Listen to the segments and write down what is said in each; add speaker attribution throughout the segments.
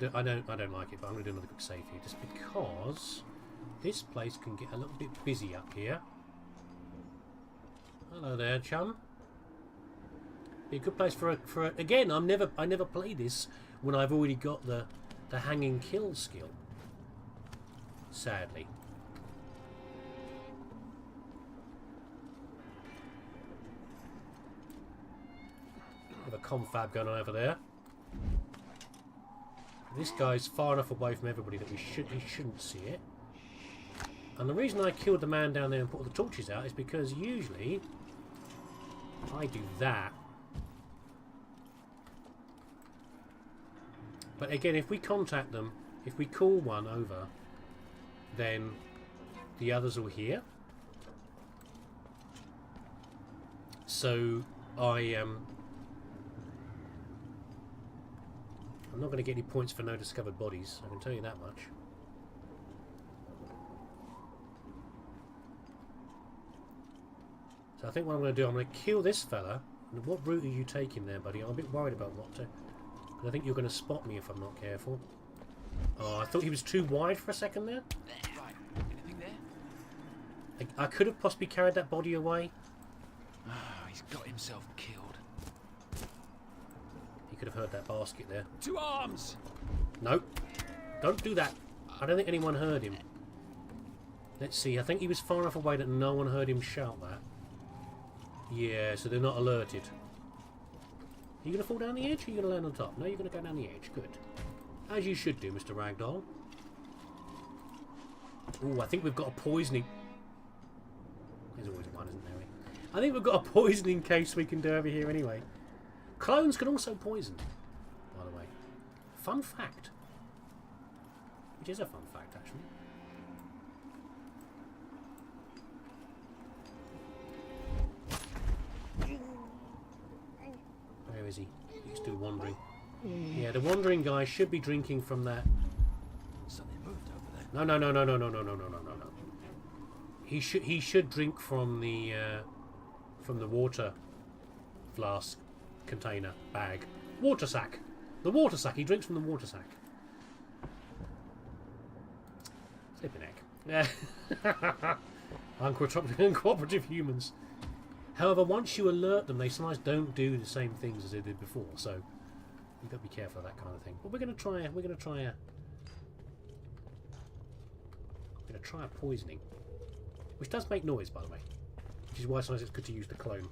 Speaker 1: I don't like it, but I'm going to do another quick save here, just because this place can get a little bit busy up here. Hello there, chum. Be a good place for a again. I never play this when I've already got the hanging kill skill. Sadly. Have a confab going on over there. This guy's far enough away from everybody that he shouldn't see it. And the reason I killed the man down there and put all the torches out is because usually I do that. But again, if we contact them, if we call one over, then the others will hear. So I'm not going to get any points for no discovered bodies, I can tell you that much. So I think what I'm going to do, I'm going to kill this fella. And what route are you taking there, buddy? I'm a bit worried about what to... Because I think you're going to spot me if I'm not careful. Oh, I thought he was too wide for a second there.
Speaker 2: Right. Anything there?
Speaker 1: I could have possibly carried that body away.
Speaker 2: Oh, he's got himself killed.
Speaker 1: He could have heard that basket there.
Speaker 2: 2 arms!
Speaker 1: Nope. Don't do that. I don't think anyone heard him. Let's see. I think he was far enough away that no one heard him shout that. Yeah, so they're not alerted. Are you going to fall down the edge or are you going to land on top? No, you're going to go down the edge. Good. As you should do, Mr. Ragdoll. Ooh, I think we've got a poisoning... There's always one, isn't there? I think we've got a poisoning case we can do over here anyway. Clones can also poison, by the way. Fun fact. Which is a fun fact, actually. Where is he? He's still wandering. Yeah, the wandering guy should be drinking from that.
Speaker 2: Something moved over there.
Speaker 1: No. He should drink from the water flask container bag. Water sack. The water sack. He drinks from the water sack. Flipping heck. Uncooperative humans. However, once you alert them, they sometimes don't do the same things as they did before. So you've got to be careful of that kind of thing. But we're going to try a poisoning, which does make noise, by the way. Which is why sometimes it's good to use the clone.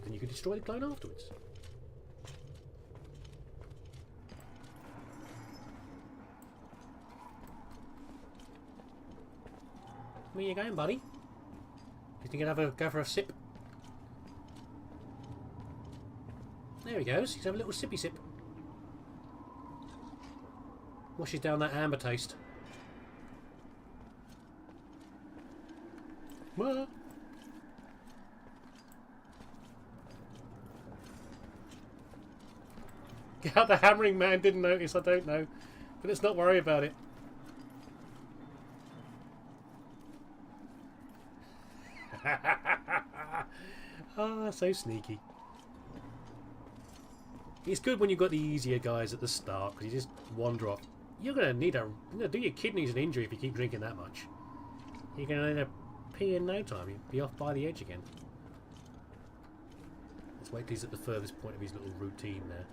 Speaker 1: Then you can destroy the clone afterwards. Where you going, buddy? You think you'd go for a sip? There he goes. He's having a little sippy sip. Washes down that amber taste. What? How the hammering man didn't notice, I don't know. But let's not worry about it. Ah, so sneaky. It's good when you've got the easier guys at the start, because you just wander off. You're gonna do your kidneys an injury if you keep drinking that much. You're gonna end up pee in no time. You'll be off by the edge again. Let's wait till he's at the furthest point of his little routine there.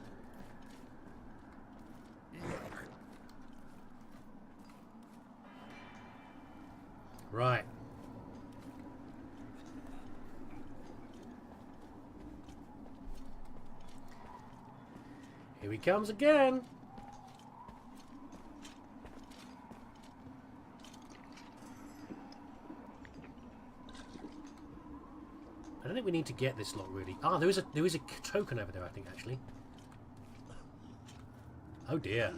Speaker 1: Right. Here he comes again. I don't think we need to get this lot really. Ah, there is a token over there, I think, actually. Oh dear.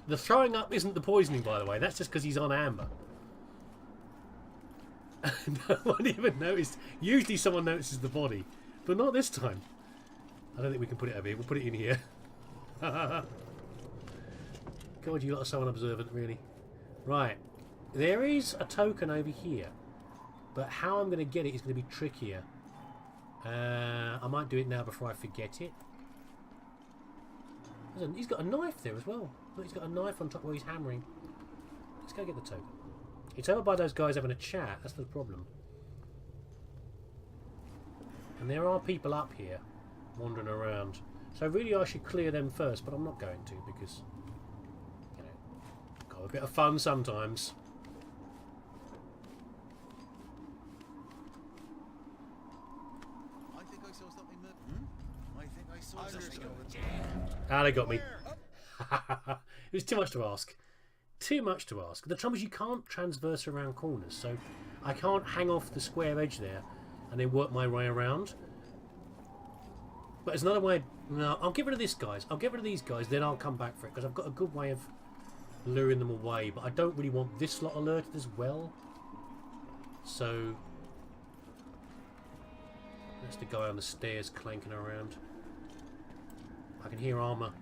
Speaker 1: The throwing up isn't the poisoning, by the way. That's just because he's on amber. No one even noticed. Usually someone notices the body, but not this time. I don't think we can put it over here. We'll put it in here. God, you lot are so unobservant, really. Right. There is a token over here, but how I'm going to get it is going to be trickier. I might do it now before I forget it. He's got a knife there as well. Look, he's got a knife on top where he's hammering. Let's go get the token. It's over by those guys having a chat. That's the problem. And there are people up here wandering around. So really I should clear them first, but I'm not going to because, you know, got a bit of fun sometimes.
Speaker 3: I think I saw something. I think I saw something.
Speaker 1: Ah, they got me. It was too much to ask. Too much to ask. The trouble is you can't transverse around corners, so I can't hang off the square edge there and then work my way around. But there's another way. No, I'll get rid of this, guys. I'll get rid of these guys, then I'll come back for it because I've got a good way of luring them away. But I don't really want this lot alerted as well. So that's the guy on the stairs clanking around. I can hear armour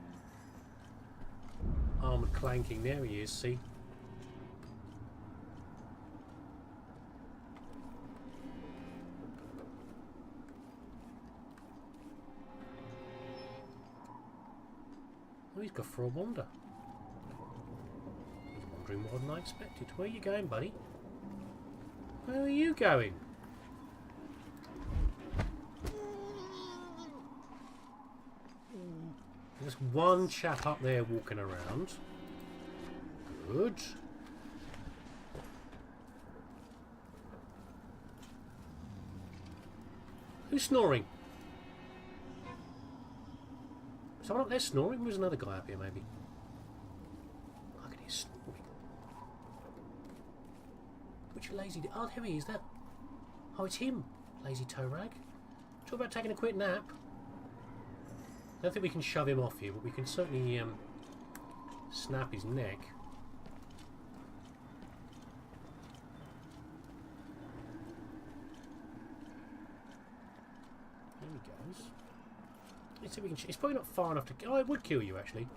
Speaker 1: clanking. There he is, see? Oh, he's gone for a wander. He's wandering more than I expected. Where are you going, buddy? Where are you going? There's one chap up there walking around. Good. Who's snoring? Someone up there snoring? There's another guy up here, maybe. I can hear snoring. Which lazy... Oh, there he is. That... Oh, it's him. Lazy toe rag. Talk about taking a quick nap. I don't think we can shove him off here, but we can certainly snap his neck. There he goes. Let's see if we can. It's probably not far enough to. Oh, it would kill you actually.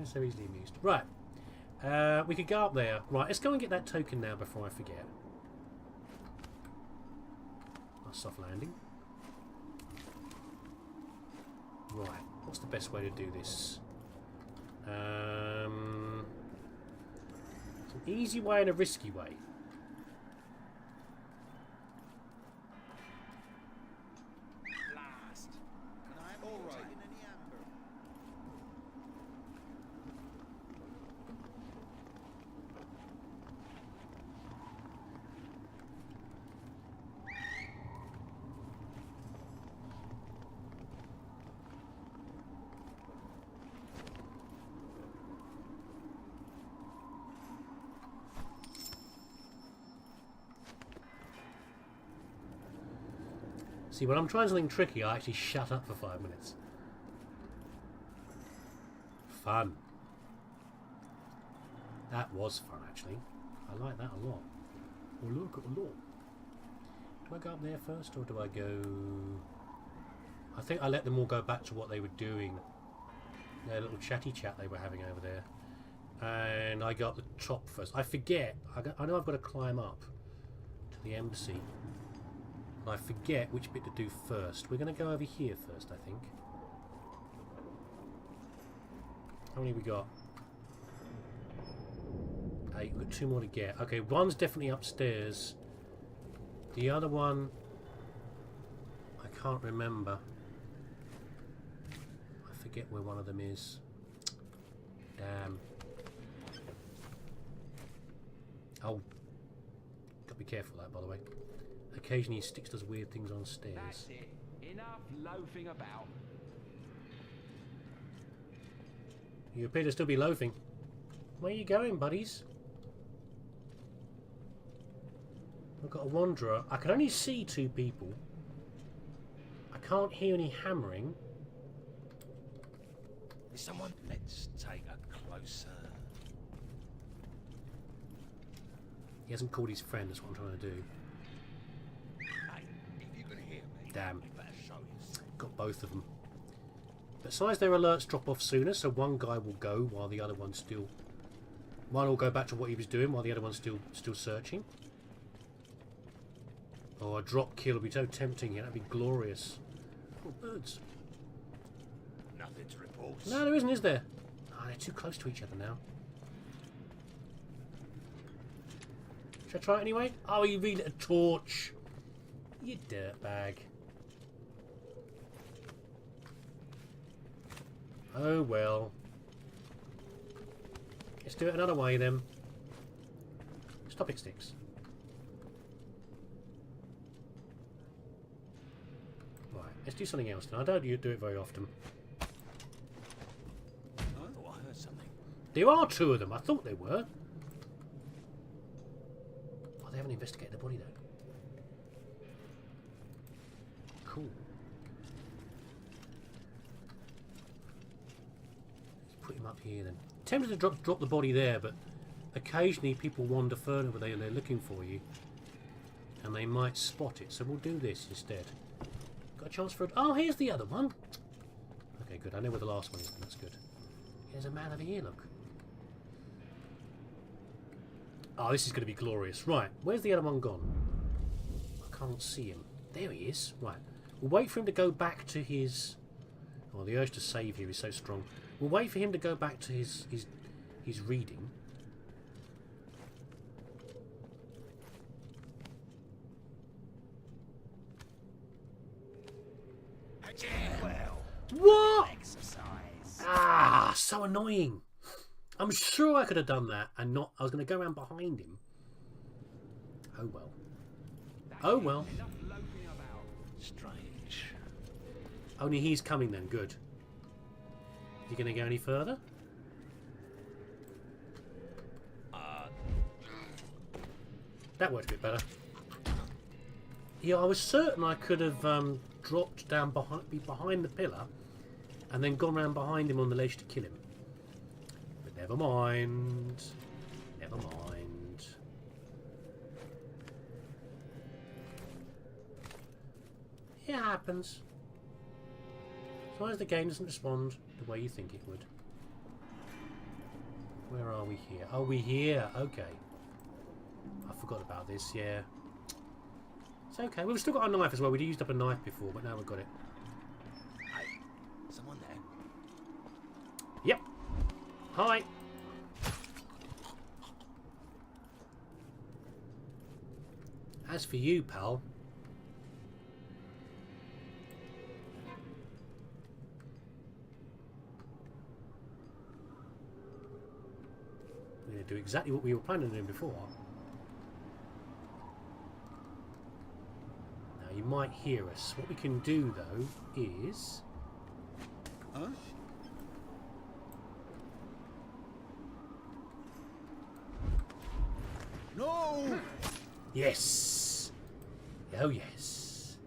Speaker 1: So easily amused. Right. We could go up there. Right, let's go and get that token now before I forget. Nice soft landing. Right, what's the best way to do this? It's an easy way and a risky way.
Speaker 3: Blast. And I'm all right. Any amber.
Speaker 1: See, when I'm trying something tricky, I actually shut up for 5 minutes. Fun. That was fun, actually. I like that a lot. Oh, look at the lot. Do I go up there first, or do I go... I think I let them all go back to what they were doing. Their little chatty chat they were having over there. And I go up the top first. I forget. I know I've got to climb up to the embassy. I forget which bit to do first. We're going to go over here first, I think. How many we got? 8. We've got 2 more to get. Okay, one's definitely upstairs. The other one, I can't remember. I forget where one of them is. Damn. Oh, got to be careful of that, by the way. Occasionally Styx does weird things on stairs.
Speaker 2: That's it. Enough loafing about.
Speaker 1: You appear to still be loafing. Where are you going, buddies? I've got a wanderer. I can only see 2 people. I can't hear any hammering.
Speaker 3: Is someone? Let's take a closer.
Speaker 1: He hasn't called his friend, that's what I'm trying to do.
Speaker 3: Hey, if you can hear me,
Speaker 1: Damn.
Speaker 3: you better show yourself.
Speaker 1: Got both of them. Besides, their alerts drop off sooner, so one guy will go while the other one's still... One will go back to what he was doing while the other one's still searching. Oh, a drop kill would be so tempting here. That'd be glorious. Oh, birds.
Speaker 3: Nothing to report.
Speaker 1: No, there isn't, is there? Oh, they're too close to each other now. Should I try it anyway? Oh, you relit a torch. You dirtbag. Oh well. Let's do it another way then. Stop it, Styx. Right, let's do something else now. I don't do it very often.
Speaker 3: Oh, I heard something.
Speaker 1: There are two of them. I thought there were. Oh, they haven't investigated the body though. Cool. Let's put him up here then. Tempted to drop the body there, but occasionally people wander further over there and they're looking for you. And they might spot it, so we'll do this instead. Got a chance for it. Oh, here's the other one. Okay, good. I know where the last one is, but that's good. There's a man over here, look. Oh, this is going to be glorious. Right, where's the other one gone? I can't see him. There he is. Right, we'll wait for him to go back to his... Oh, the urge to save here is so strong. We'll wait for him to go back to his reading.
Speaker 3: Well,
Speaker 1: What?
Speaker 3: exercise.
Speaker 1: Ah, so annoying. I'm sure I could have done that and not... I was going to go around behind him. Oh well. Oh well.
Speaker 2: Enough loafing about.
Speaker 3: Strange.
Speaker 1: Only he's coming then, good. You going to go any further? That worked a bit better. Yeah, I was certain I could have dropped down behind the pillar and then gone round behind him on the ledge to kill him. But never mind. Never mind. It happens. As long as the game doesn't respond the way you think it would. Where are we here? Oh, we're here. Okay. I forgot about this, yeah. It's okay. We've still got our knife as well. We'd used up a knife before, but now we've got it.
Speaker 3: Hey, someone there?
Speaker 1: Yep. Hi. As for you, pal. We're going to do exactly what we were planning on doing before. Now, you might hear us. What we can do, though, is...
Speaker 3: Huh? No!
Speaker 1: Yes! Oh, yes.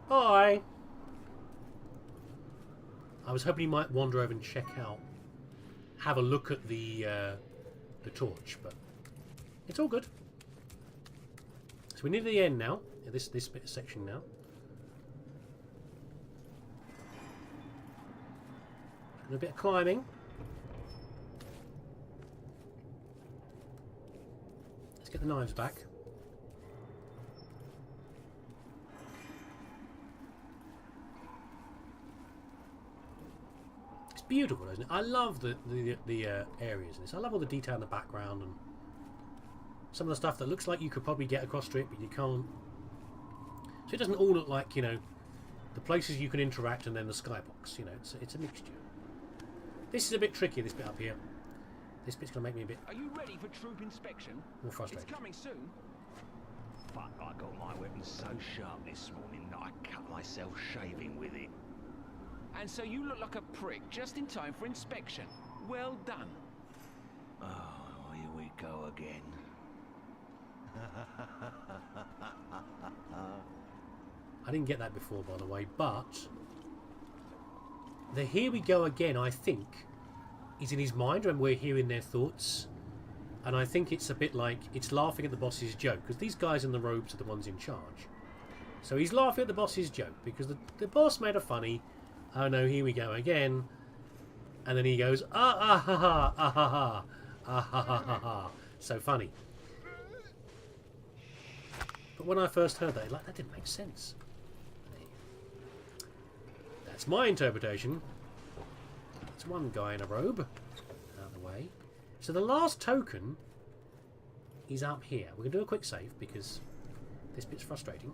Speaker 1: Hi! I was hoping he might wander over and check out, have a look at the torch, but it's all good. So we're near the end now, this bit of section now. And a bit of climbing. Let's get the knives back. It's beautiful, isn't it? I love the areas in this. I love all the detail in the background and some of the stuff that looks like you could probably get across to it, but you can't. So it doesn't all look like, you know, the places you can interact and then the skybox. You know, it's a mixture. This is a bit tricky, this bit up here. This bit's going to make me a bit
Speaker 2: Are you ready for troop inspection?
Speaker 1: more frustrated.
Speaker 2: It's coming soon.
Speaker 3: Fuck, I got my weapon so sharp this morning that I cut myself shaving with it.
Speaker 2: And so you look like a prick just in time for inspection. Well done.
Speaker 3: Oh, here we go again.
Speaker 1: I didn't get that before, by the way, but the here we go again, I think, is in his mind when we're hearing their thoughts. And I think it's a bit like it's laughing at the boss's joke, because these guys in the robes are the ones in charge. So he's laughing at the boss's joke because the boss made a funny, oh no, here we go again. And then he goes, ah, ah, ha, ha, ah, ha, ha, ah, ha, ha, ha, ha. So funny. But when I first heard that, like, that didn't make sense. That's my interpretation. It's one guy in a robe. Out of the way. So the last token is up here. We're going to do a quick save because this bit's frustrating.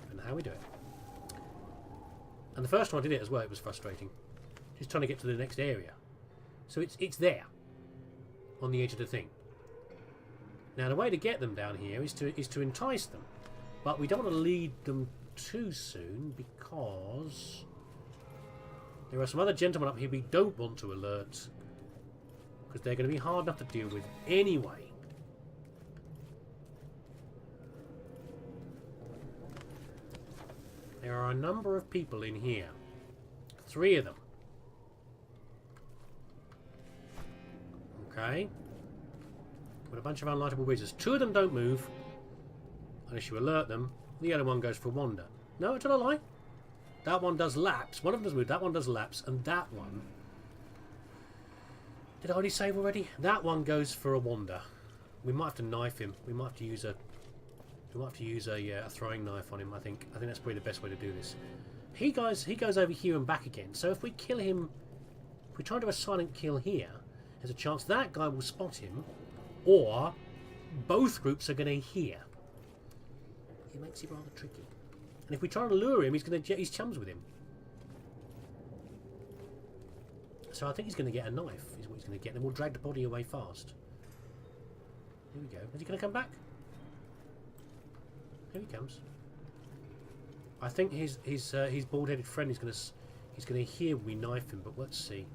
Speaker 1: I don't know how we do it. And the first time I did it as well, it was frustrating. Just trying to get to the next area. So it's there. On the edge of the thing. Now the way to get them down here is to entice them. But we don't want to lead them too soon because there are some other gentlemen up here we don't want to alert. Because they're going to be hard enough to deal with anyway. There are a number of people in here. 3 of them. Okay. With a bunch of unlightable wizards. 2 of them don't move. Unless you alert them. The other one goes for a wander. No, did I lie? That one does laps. One of them does move. That one does laps. And that one... Did I already save already? That one goes for a wander. We might have to knife him. We might have to use a... We might have to use a throwing knife on him, I think. I think that's probably the best way to do this. He goes over here and back again. So if we kill him... If we try to do a silent kill here, there's a chance that guy will spot him. Or both groups are going to hear. It makes it rather tricky. And if we try to lure him, he's going to jet his chums with him. So I think he's going to get a knife, is what he's going to get. Then we'll drag the body away fast. Here we go. Is he going to come back? Here he comes. I think his bald-headed friend is going to hear we knife him, but let's see.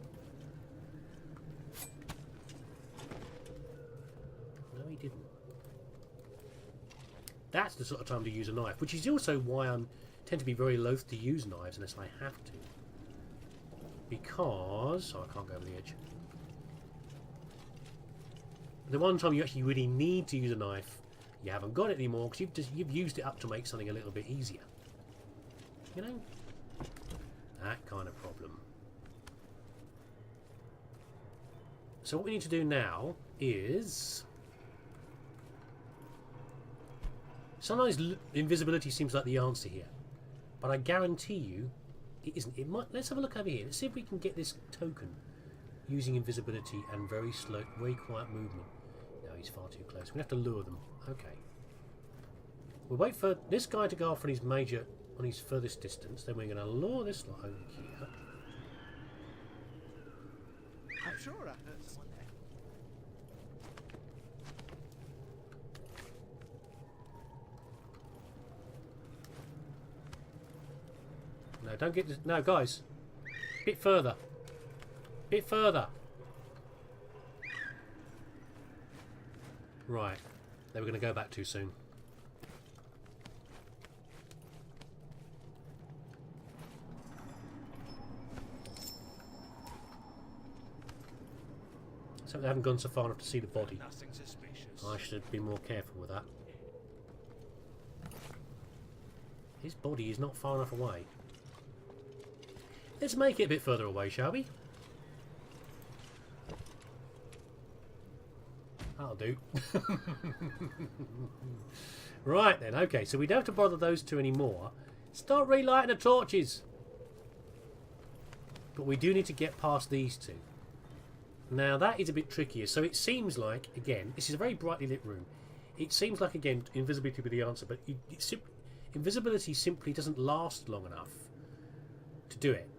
Speaker 1: No, he didn't. That's the sort of time to use a knife, which is also why I tend to be very loath to use knives unless I have to. Because... Oh, I can't go over the edge. The one time you actually really need to use a knife, you haven't got it anymore because you've used it up to make something a little bit easier. You know? That kind of problem. So what we need to do now is... Sometimes invisibility seems like the answer here, but I guarantee you it isn't. It might. Let's have a look over here. Let's see if we can get this token using invisibility and very slow, very quiet movement. No, he's far too close. We have to lure them. Okay. We'll wait for this guy to go off on his furthest distance. Then we're going to lure this lot over here.
Speaker 4: I'm sure I heard someone there.
Speaker 1: No, don't get this. No, guys. Bit further. Bit further. Right. They were going to go back too soon. So they haven't gone so far enough to see the body.
Speaker 4: Nothing suspicious.
Speaker 1: I should be more careful with that. His body is not far enough away. Let's make it a bit further away, shall we? That'll do. Right then, okay, so we don't have to bother those 2 anymore. Start relighting the torches. But we do need to get past these 2. Now that is a bit trickier. So it seems like, again, this is a very brightly lit room. It seems like, again, invisibility would be the answer, but invisibility simply doesn't last long enough to do it.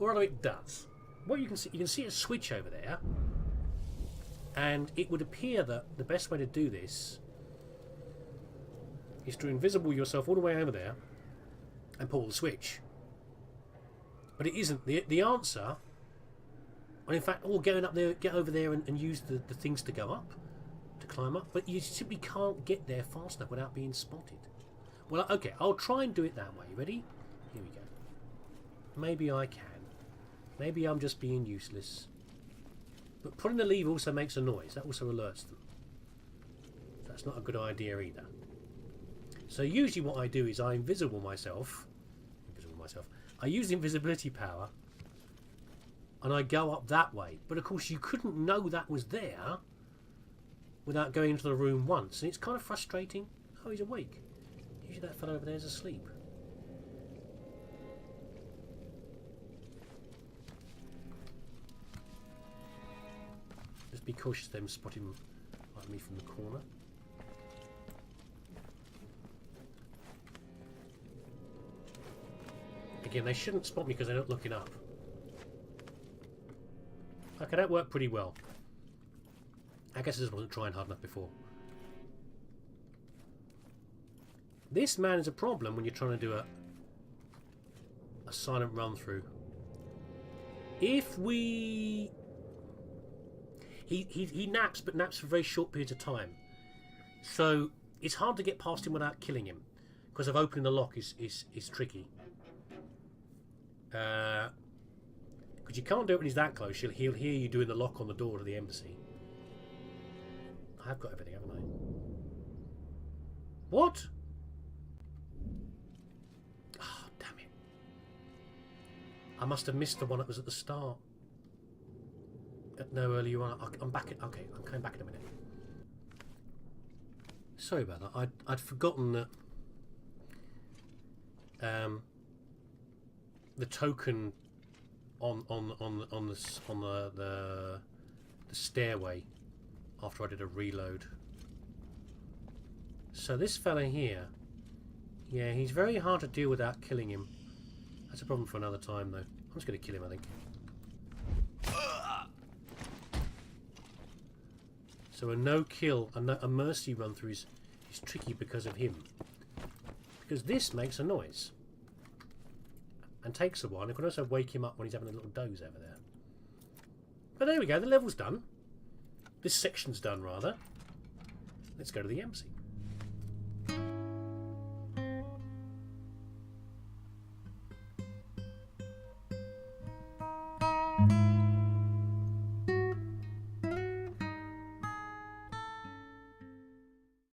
Speaker 1: Or rather, it does. What you can see a switch over there, and it would appear that the best way to do this is to invisible yourself all the way over there and pull the switch. But it isn't. The answer, and in fact, going up there, get over there and use the things to go up, to climb up, but you simply can't get there fast enough without being spotted. Well, okay, I'll try and do it that way. Ready? Here we go. Maybe I can. Maybe I'm just being useless. But pulling the lever also makes a noise. That also alerts them. That's not a good idea either. So usually what I do is I invisible myself. I use the invisibility power and I go up that way. But of course you couldn't know that was there without going into the room once. And it's kind of frustrating. Oh, he's awake. Usually that fellow over there is asleep. Just be cautious of them spotting like me from the corner. Again, they shouldn't spot me because they're not looking up. Okay, that worked pretty well. I guess I just wasn't trying hard enough before. This man is a problem when you're trying to do a silent run through. If we... He naps, but naps for very short periods of time. So it's hard to get past him without killing him. Because of opening the lock is tricky. Because you can't do it when he's that close. He'll hear you doing the lock on the door to the embassy. I have got everything, haven't I? What? Oh, damn it. I must have missed the one that was at the start. No, earlier on. I'm back. Okay, I'm coming back in a minute. Sorry about that. I'd forgotten that the token on the stairway after I did a reload. So this fella here, yeah, he's very hard to deal without killing him. That's a problem for another time, though. I'm just going to kill him, I think. So a no-kill, a mercy run-through is tricky because of him. Because this makes a noise. And takes a while. And it can also wake him up when he's having a little doze over there. But there we go, the level's done. This section's done, rather. Let's go to the embassy.